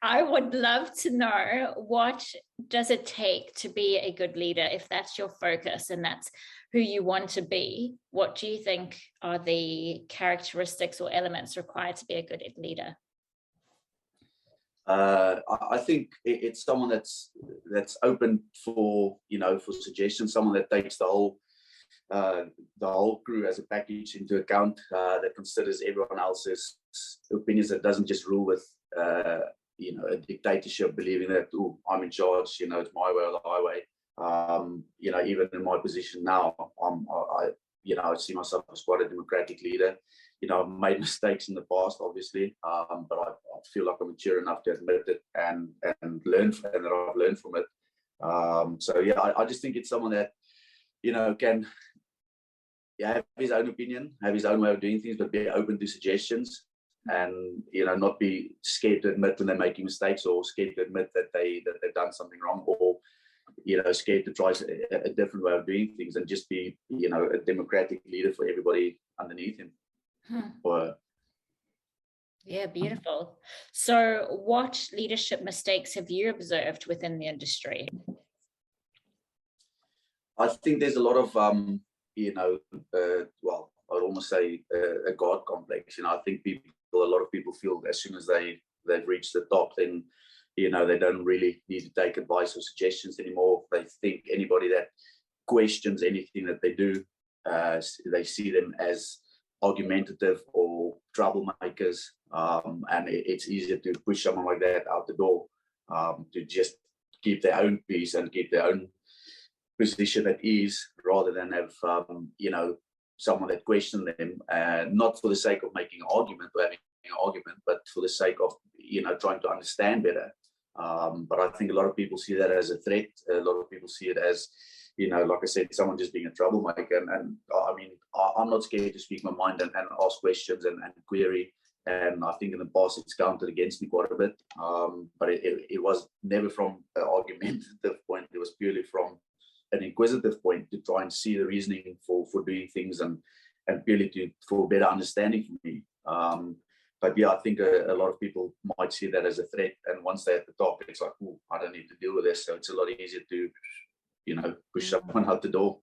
I would love to know, what does it take to be a good leader? If that's your focus and that's who you want to be, what do you think are the characteristics or elements required to be a good leader? I think it's someone that's open for, for suggestions, someone that takes the whole crew as a package into account, that considers everyone else's opinions, that doesn't just rule with a dictatorship, believing that, oh, I'm in charge, it's my way or the highway. Even in my position now, I see myself as quite a democratic leader. I've made mistakes in the past, obviously, but I feel like I'm mature enough to admit it and learn, and that I've learned from it. I just think it's someone that can have his own opinion, have his own way of doing things, but be open to suggestions, and not be scared to admit when they're making mistakes, or scared to admit that they've done something wrong, or scared to try a different way of doing things, and just be a democratic leader for everybody underneath him. Yeah, beautiful. So what leadership mistakes have you observed within the industry? I think there's a lot of I'd almost say a God complex. I think a lot of people feel as soon as they've reached the top, then they don't really need to take advice or suggestions anymore. They think anybody that questions anything that they do, they see them as argumentative or troublemakers, and it's easier to push someone like that out the door, to just keep their own peace and keep their own position at ease, rather than have someone that questions them, not for the sake of making an argument or having an argument, but for the sake of trying to understand better. But I think a lot of people see that as a threat. A lot of people see it as, like I said, someone just being a troublemaker. And I mean, I'm not scared to speak my mind and ask questions and query. And I think in the past it's counted against me quite a bit. But it was never from an argumentative point. It was purely from an inquisitive point, to try and see the reasoning for doing things, and purely for better understanding for me. But yeah, I think a lot of people might see that as a threat, and once they're at the top, it's like, oh, I don't need to deal with this. So it's a lot easier to push someone out the door.